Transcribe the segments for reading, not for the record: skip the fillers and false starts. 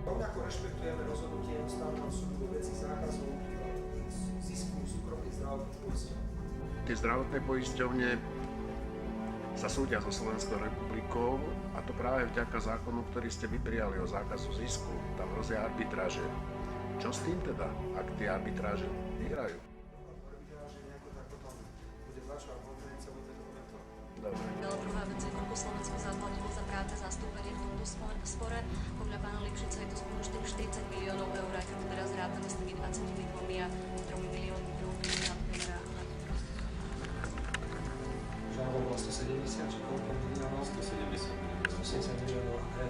Rovnako rešpektujeme rozhodnutie Ústavného súdu vo veci zákazu zisku súkromných zdravotných poisťovní. Tie zdravotné poisťovne sa súdia so Slovenskou republikou a to práve vďaka zákonu, ktorý ste vy prijali o zákazu zisku. Tam hrozia arbitráže. Čo s tým teda, ak tie arbitráže vyhrajú? Dobre. Druhá vec je, koľko Slovensko zaplatilo za práve zastúpenie v tomto spore. Podľa pána Lipšica je to spolu 40 miliónov eur, a keď teraz rátame s tými 22 a 3 miliónmi eur na Žába bola 170, či koľko miliónov? 170 miliónov, hej.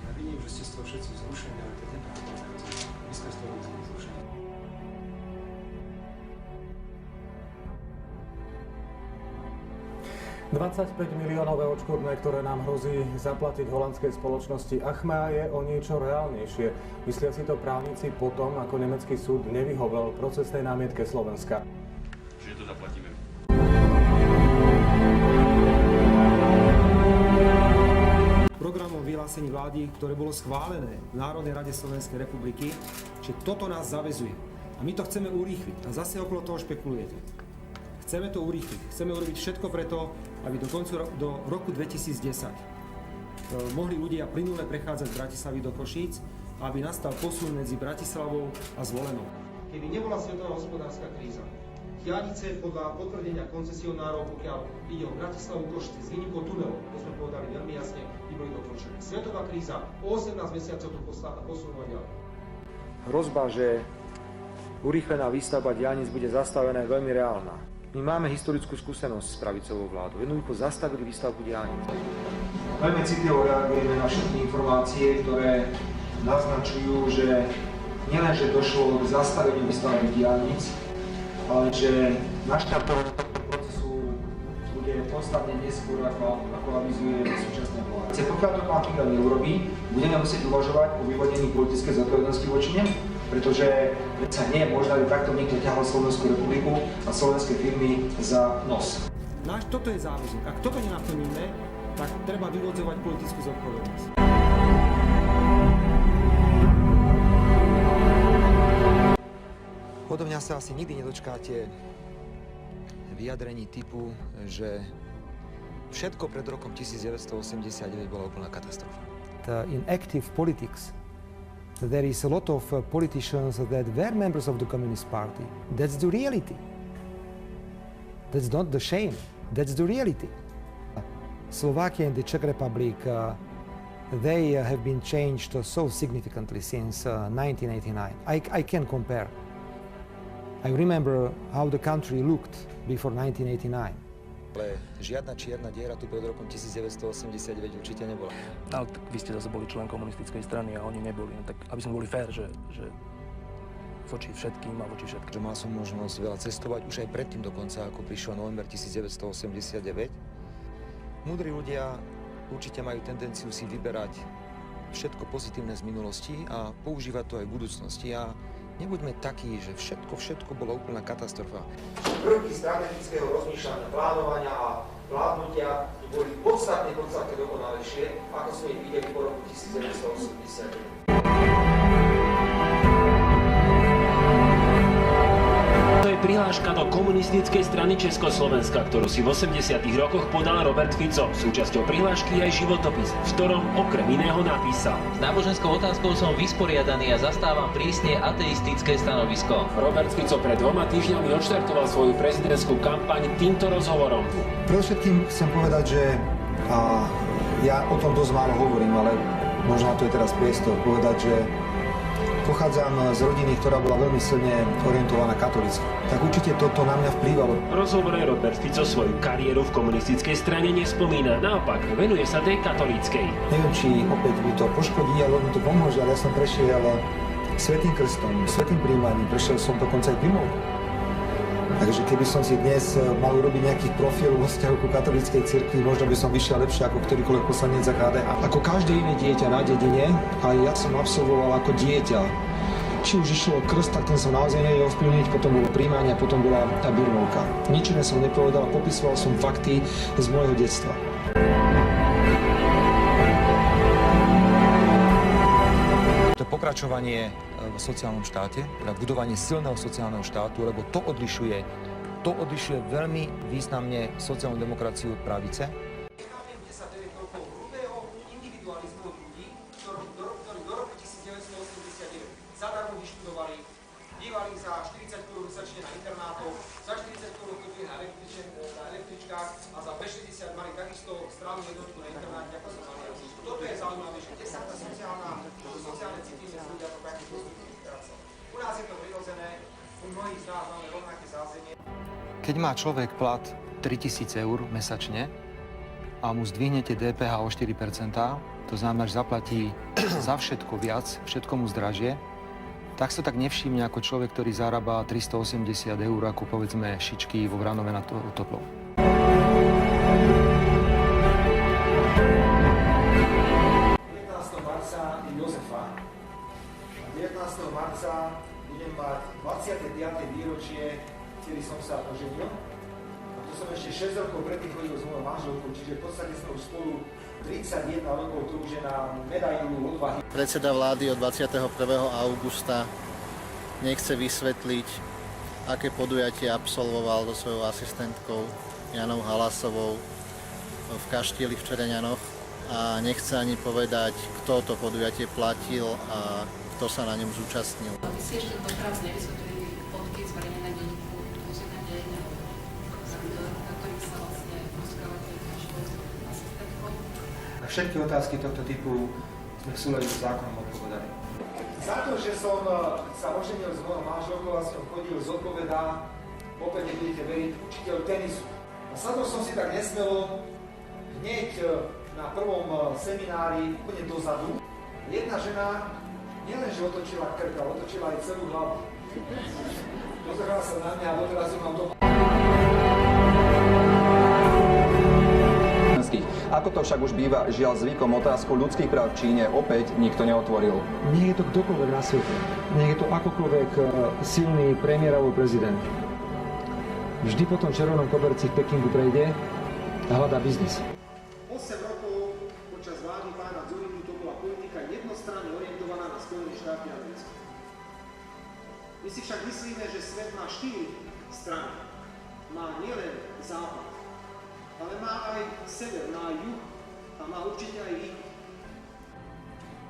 Ja vidím, že ste z toho všetci zrušení, ale to je nepochopné. My sme z toho zrušení. $25 miliónové odškodné, ktoré nám hrozí zaplatiť holandskej spoločnosti Achmea, je o niečo reálnejšie. Myslia si to právnici potom, ako nemecký súd nevyhovel procesnej námietke Slovenska. Čiže to zaplatíme. Programom vyhlásení vlády, ktoré bolo schválené v Národnej rade Slovenskej republiky, že toto nás zaväzuje. A my to chceme urýchliť. A zase okolo toho špekulujete. Chceme to urýchliť. Chceme urobiť všetko preto, aby do roku 2010 mohli ľudia plynule prechádzať z Bratislavy do Košíc a aby nastal posun medzi Bratislavou a Zvolenou. Keby nebola svetová hospodárska kríza, diaľnice podľa potvrdenia koncesionárov, pokiaľ ide o Bratislavu Košice s výnimkou tunelov, to sme povedali veľmi jasne, by boli dokončené. Svetová kríza o 18 mesiacov to posunula ďalej. Hrozba, že urýchlená výstavba diaľnic bude zastavená, je veľmi reálna. My máme historickú skúsenosť s pravicovou vládou. Jednoducho zastavili výstavbu diaľnic. Veľmi citlivo reagujeme na všetky informácie, ktoré naznačujú, že nielenže došlo k zastaveniu výstavby diaľnic, ale že naštartovanie tohto procesu bude podstatne neskôr, ako avizuje súčasná vláda. Pokiaľ to pán Fiala neurobí, budeme musieť uvažovať o vyvodení politickej zodpovednosti voči nemu, pretože sa nie je možné, aby takto niekto ťahal Slovenskú republiku a slovenské firmy za nos. Toto je záväzok. Ak toto nenaplníme, tak treba vyvodzovať politickú zodpovednosť. Odo mňa sa asi nikdy nedočkáte vyjadrení typu, že všetko pred rokom 1989 bola úplná katastrofa. In active politics, there is a lot of politicians that were members of the Communist Party. That's the reality. That's not the shame. That's the reality. Slovakia and the Czech Republic, they have been changed so significantly since 1989. I can compare. I remember how the country looked before 1989. Ale žiadna čierna diera tu pred rokom 1989 určite nebola. Ale tak vy ste zase boli člen komunistickej strany a oni neboli. No, tak aby sme boli fér, že voči všetkým a voči všetkým. Mal som možnosť veľa cestovať, už aj predtým dokonca, ako prišiel november 1989. Múdri ľudia určite majú tendenciu si vyberať všetko pozitívne z minulosti a používať to aj v budúcnosti. A nebuďme takí, že všetko bola úplná katastrofa. Prvky strategického rozmýšľania, plánovania a vládnutia boli podstatne dokonalejšie, ako sme ich videli po roku 1989. To je prihláška do komunistickej strany Československa, ktorú si v 80. rokoch podal Robert Fico. Súčasťou prihlášky je aj životopis, v ktorom okrem iného napísal: S náboženskou otázkou som vysporiadaný a zastávam prísne ateistické stanovisko. Robert Fico pred 2 týždňami odštartoval svoju prezidentskú kampaň týmto rozhovorom. Predovšetkým chcem povedať, že ja o tom dosť málo hovorím, ale možno to je teraz priestor povedať, že pochádzam z rodiny, ktorá bola veľmi silne orientovaná katolícky. Tak určite toto na mňa vplývalo. V rozhovore Robert Fico svoju kariéru v komunistickej strane nespomína, naopak venuje sa tej katolíckej. Neviem, či opäť mi to poškodí, alebo mi to pomôže, ale ja som prešiel svätým krstom, svätým príjmaním, prešiel som dokonca aj primulku. Takže keby som si dnes mal urobiť nejaký profil vo vzťahu ku katolíckej cirkvi, možno by som vyšiel lepšie ako ktorýkoľvek poslanec za KDH. Ako každé iné dieťa na dedine, aj ja som absolvoval ako dieťa. Či už išlo krst, tak ten som naozaj nevedel ovplyvniť, potom bolo príjmanie a potom bola tá birmovka. Nič iné som nepovedal, popisoval som fakty z môjho detstva. pokračovanie v sociálnom štáte, teda budovanie silného sociálneho štátu, lebo to odlišuje veľmi významne sociálnu demokraciu od pravice. Zadarmo vyštudovali, bývali za 40 kg mesačne na internátoch, za 40 kg chodili na električkách a za 260 mali takisto strávnu jednotku na internáte, ako sa mali. Toto je zaujímavé, že kde sa tá sociálne citlivosť ľudia to takým postupom stráca. U nás je to prirodzené, u mnohých z nás máme rovnaké zázemie. Keď má človek plat 3000 eur mesačne a mu zdvihnete DPH o 4%, to znamená, že zaplatí za všetko viac, všetko mu zdražie, tak sa tak nevšimne ako človek, ktorý zarába 380 eur, ako povedzme šičky vo Vranove nad Toplou. 19. marca je Jozefa. 19. marca budem mať 25. výročie, kedy som sa oženil. A to som ešte 6 rokov predtým chodil s mojou manželkou, čiže v podstate sme už spolu 31 rokov, to už je na medailu odvahy. Predseda vlády od 21. augusta nechce vysvetliť, aké podujatie absolvoval so svojou asistentkou Janou Halasovou v Kaštieli v Čereňanoch a nechce ani povedať, kto to podujatie platil a kto sa na ňom zúčastnil. A vy si ešte doteraz nevysvetlili fotky zverejnené denníku Pozitívny deň, na ktorých sa vlastne rozprávate s svojou asistentkou. Na všetky otázky tohto typu sme v súlade s zákonom odpovedali. Za to, že som sa oženil s mojou manželkou a som chodil zodpovedá, opäť nebudete veriť, učiteľ tenisu. A sadol som si tak nesmelo hneď na prvom seminári úplne dozadu. Jedna žena nielenže otočila krk, ale otočila aj celú hlavu. Pozerala sa na mňa a doteraz ju mám doma. Ako to však už býva, žiaľ zvykom, otázku ľudských práv v Číne opäť nikto neotvoril. Nie je to kdokoľvek na svete. Nie je to akokoľvek silný premiér alebo prezident. Vždy po tom červenom koberci v Pekingu prejde a hľadá biznis. 8 rokov počas vlády pána Dzurigu to bola politika jednostranne orientovaná na Spojené štáty americké. My si však myslíme, že svet má 4 strany. Má nielen západ, ale má aj sever, má aj juh a má určite aj východ.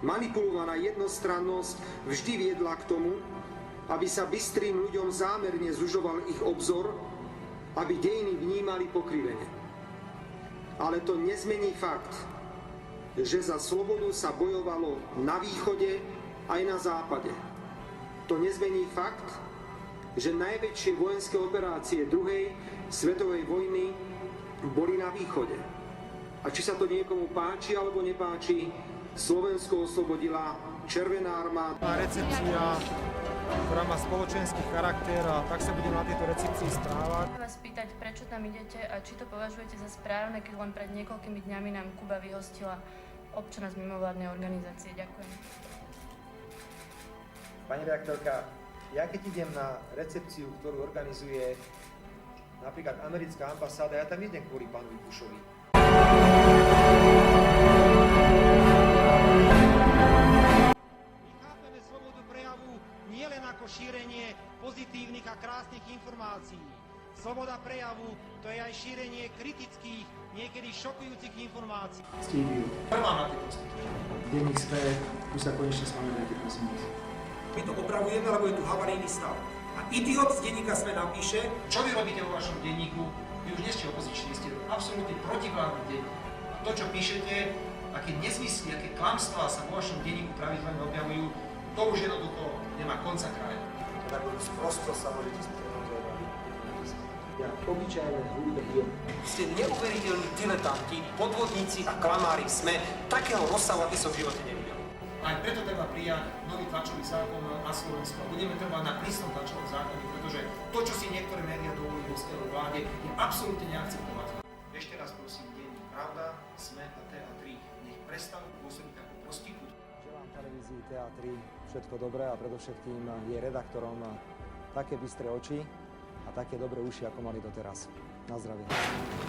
Manipulovaná jednostrannosť vždy viedla k tomu, aby sa bystrým ľuďom zámerne zužoval ich obzor, aby dejiny vnímali pokrivene. Ale to nezmení fakt, že za slobodu sa bojovalo na východe aj na západe. To nezmení fakt, že najväčšie vojenské operácie druhej svetovej vojny boli na východe. A či sa to niekomu páči alebo nepáči, Slovensko oslobodila Červená armáda. Recepcia, ktorá má spoločenský charakter a tak sa budem na tejto recepcii správať. Chcem vás spýtať, prečo tam idete a či to považujete za správne, keď len pred niekoľkými dňami nám Kuba vyhostila občana z mimovládnej organizácie. Ďakujem. Pani redaktorka, ja keď idem na recepciu, ktorú organizuje napríklad americká ambasáda, ja tam idem kvôli pánovi Bushovi. My chápeme slobodu prejavu nielen ako šírenie pozitívnych a krásnych informácií. Sloboda prejavu to je aj šírenie kritických, niekedy šokujúcich informácií. Stívio. Prvá na tej podstate. Denník SME, už sa konečne spamätajte, prosím vás. My to opravujeme, lebo je tu havarijný stav. A idiot z denníka SME napíše, čo vy robíte vo vašom denníku, vy už nie ste opoziční, ste absolútne protivládny denník. A to, čo píšete, aké nezmysly, aké klamstvá sa vo vašom denníku pravidelne objavujú, to už jednoducho nemá konca kraja. Tak prosto sa môžete spýtať. Ja obyčajné ľudia. Ste neuveriteľní diletanti, podvodníci a klamári SME takého rozsahu, aký som v živote nevidel. Aj preto treba prijať nový tlačový zákon na Slovensku. Budeme trvať na prísnom tlačovom zákone, pretože to, čo si niektoré médiá dovolujú vo svojej vláde, je absolútne neakceptovateľné. Ešte raz prosím, denník Pravda, SME a TA3 nech prestanú pôsobiť ako prostitúti. Želám televízii TA3 všetko dobré a predovšetkým jej redaktorom také bystré oči a také dobré uši, ako mali doteraz. Na zdravie.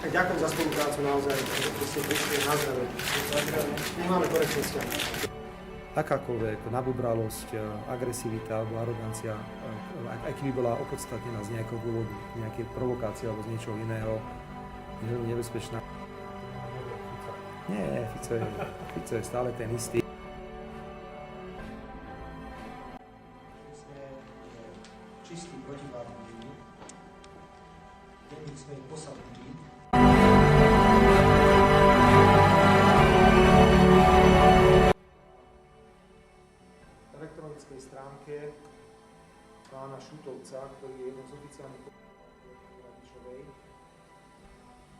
Tak ďakujem za spoluprácu naozaj, že ste prišli na zdravie. Nemáme korektný vzťah. akákoľvek nabubralosť, agresivita alebo arogancia, aj keby bola opodstatnená z nejakého dôvodu, nejaké provokácie alebo z niečoho iného, je veľmi nebezpečná. Nie, Fico je stále ten istý. Sme čistý protivládny denník. Denník sme im posadnutí. Na elektronickej stránke pána Šutovca, ktorý je jeden z oficiálnych Radičovej,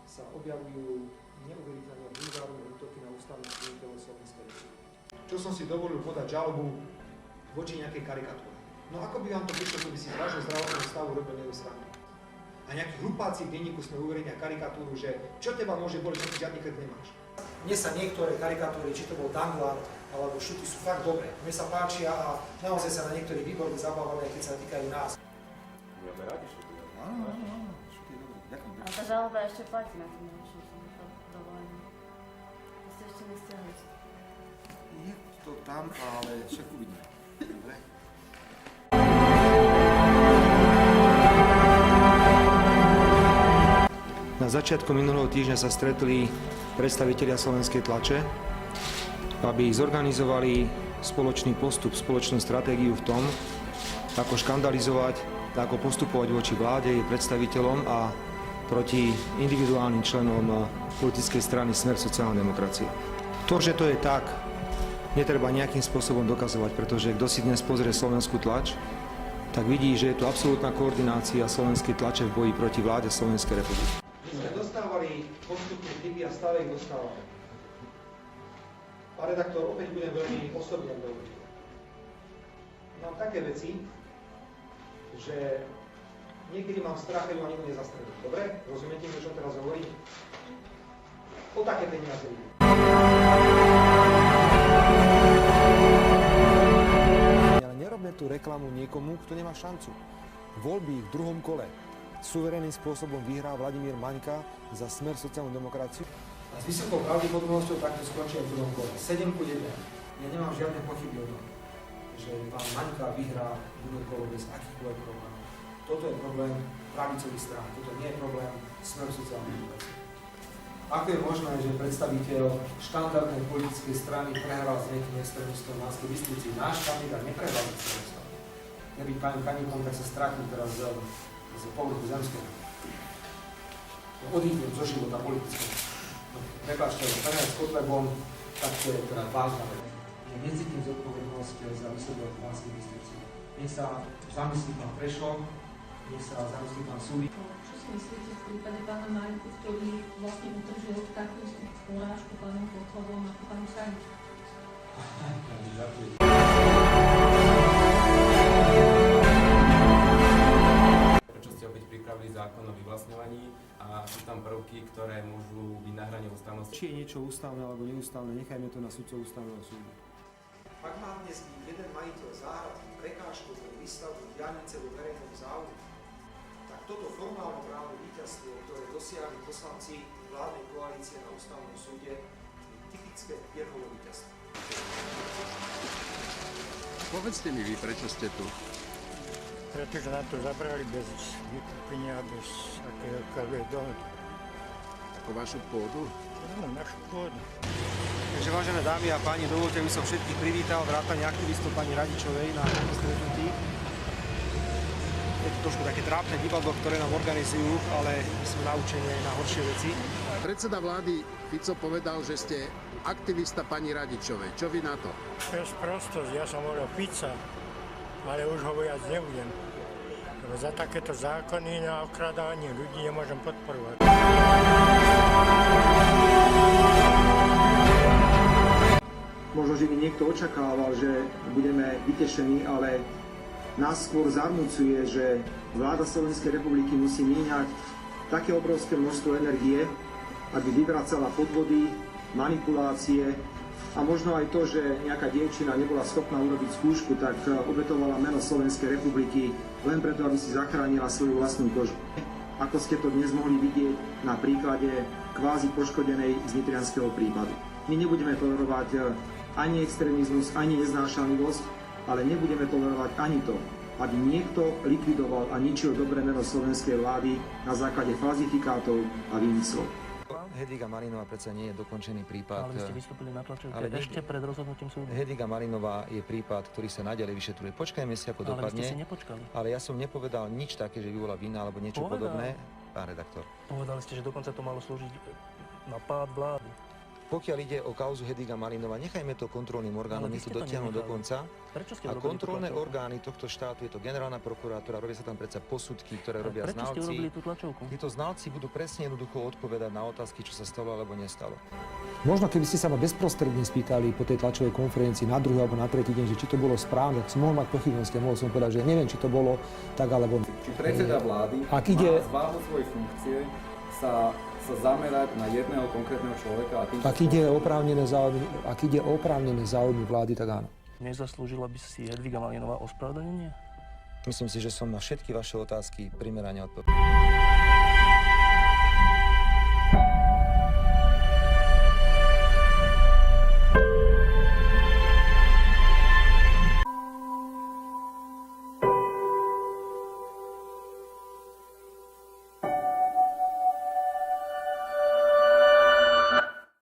sa objavujú neuveriteľné vulgárne útoky na ústavných činiteľov Slovenskej republiky. Čo som si dovolil podať žalobu voči nejakej karikatúre. No ako by vám to prišlo, keby si z vášho zdravotného stavu robil nedosranú? A nejakí hlupáci v denníku sme uverejnia karikatúru, že čo teba môže boliť, keď žiadny krk nemáš. Mne sa niektoré karikatúry, či to bol Danglár alebo Šuty, sú fakt dobré. Mne sa páčia a naozaj sa na niektorých výborne zabávame, keď sa týkajú nás. Budeme rádi, Šuty. Áno, Šuty je dobré. Ďakujem. A tá žaloba ešte platí na tom, čo som to dovolenie. To ste ešte nestiahli. Je to tam, ale však uvidíme. Dobre. Na začiatku minulého týždňa sa stretli predstavitelia slovenskej tlače, aby zorganizovali spoločný postup, spoločnú stratégiu v tom, ako škandalizovať, ako postupovať voči vláde, jej predstaviteľom a proti individuálnym členom politickej strany Smer sociálna demokracie. To, že to je tak, netreba nejakým spôsobom dokazovať, pretože kto si dnes pozrie slovenskú tlač, tak vidí, že je tu absolútna koordinácia slovenskej tlače v boji proti vláde Slovenskej republiky. My sme dostávali postupne chyby a stále ich dostávame. Pán redaktor, opäť budem veľmi osobne hovoriť. Mám také veci, že niekedy mám strach, keď ma nikto nezastrelí. Dobre? Rozumiete mi, o čom teraz hovorím? O také peniaze ide. Ale nerobme tú reklamu niekomu, kto nemá šancu. Voľby v druhom kole. Suverénnym spôsobom vyhrá Vladimír Maňka za Smer sociálnu demokraciu. A s vysokou pravdepodobnosťou takto skončí v druhom kole. 7:1. Ja nemám žiadne pochyby o tom, že pán Maňka vyhrá druhé kolo bez akýchkoľvek problémov. Toto je problém pravicových strán, toto nie je problém Smer sociálnej demokracie. Ako je možné, že predstaviteľ štandardnej politickej strany prehral s nejakým extrémistom v Banskej Bystrici? Náš kandidát neprehral s extrémistom. Neby pani kontakt sa stratil teraz z povrchu zemského. Odídem zo života politického. Prepáčte, prehľad s Kotlebom, tak to je teda vážna vec. Ja necítim zodpovednosť za výsledok v Banskej Bystrici. Nech sa zamyslí pán Prešov, nech sa zamyslí pán Sulík. Čo si myslíte v prípade pána Maňku, ktorý vlastne utržil takú istú porážku pánom Kotlebom ako pán Sanič? Prečo ste opäť pripravili zákon o vyvlastňovaní a sú tam prvky, ktoré môžu byť na hrane ústavnosti? Či je niečo ústavné alebo neústavné, nechajme to na sudcov ústavného súdu. Ak má dnes jeden majiteľ záhrad prekážku pre výstavbu diaľnice vo verejnom záujme, tak toto formálne právne víťazstvo, ktoré dosiahli poslanci vládnej koalície na ústavnom súde, je typické Pirhovo víťazstvo. Povedzte mi vy, prečo ste tu? Pretože nám to zabrali bez vykúpenia, bez akéhokoľvek dohody. Ako vašu pôdu? Áno, našu pôdu. Takže vážené dámy a páni, dovolte, aby som všetkých privítal, vrátane aktivistov pani Radičovej na tomto stretnutí. Je to trošku také trápne divadlo, ktoré nám organizujú, ale my sme naučení aj na horšie veci. Predseda vlády Fico povedal, že ste aktivista pani Radičovej. Čo vy na to? To je sprostosť, ja som volil Fica, ale už ho viac nebudem. Lebo za takéto zákony na okradanie ľudí nemôžem podporovať. Možno, že by niekto očakával, že budeme vytešení, ale nás skôr zarmucuje, že vláda Slovenskej republiky musí míňať také obrovské množstvo energie, aby vyvracala podvody, manipulácie a možno aj to, že nejaká dievčina nebola schopná urobiť skúšku, tak obetovala meno Slovenskej republiky len preto, aby si zachránila svoju vlastnú kožu. Ako ste to dnes mohli vidieť na príklade kvázi poškodenej z nitrianskeho prípadu. My nebudeme tolerovať ani extrémizmus, ani neznášanlivosť, ale nebudeme tolerovať ani to, aby niekto likvidoval a ničil dobré meno slovenskej vlády na základe falzifikátov a výmyslov. Hedviga Malinová predsa nie je dokončený prípad. Ale vy ste vystúpili na tlačovke ešte pred rozhodnutím súdu. Hedviga Malinová je prípad, ktorý sa naďalej vyšetruje. Počkajme si, ako dopadne. Ale vy ste si nepočkali. Ale ja som nepovedal nič také, že by bola vina alebo niečo podobné. Pán redaktor. Povedali ste, že dokonca to malo slúžiť na pád vlády. Pokiaľ ide o kauzu Hedviga Malinová, nechajme to kontrolným orgánom, nech to dotiahnu do konca. A kontrolné orgány tohto štátu, je to generálna prokurátora, robia sa tam predsa posudky, ktoré robia znalci. Prečo ste urobili tú tlačovku? Títo znalci budú presne jednoducho odpovedať na otázky, čo sa stalo alebo nestalo. Možno keby ste sa ma bezprostredne spýtali po tej tlačovej konferencii na druhý alebo na tretí deň, že či to bolo správne, tak som mohol mať pochybnosti a mohol som povedať, že neviem, či to bolo tak alebo... Či predseda vlády má z váhu svojej funkcie sa zamerať na jedného konkrétneho človeka a tým... Ak ide o oprávnené záujmy vlády, tak áno. Nezaslúžila by si Hedviga Malinová ospravedlnenie? Myslím si, že som na všetky vaše otázky primerane odpovedal.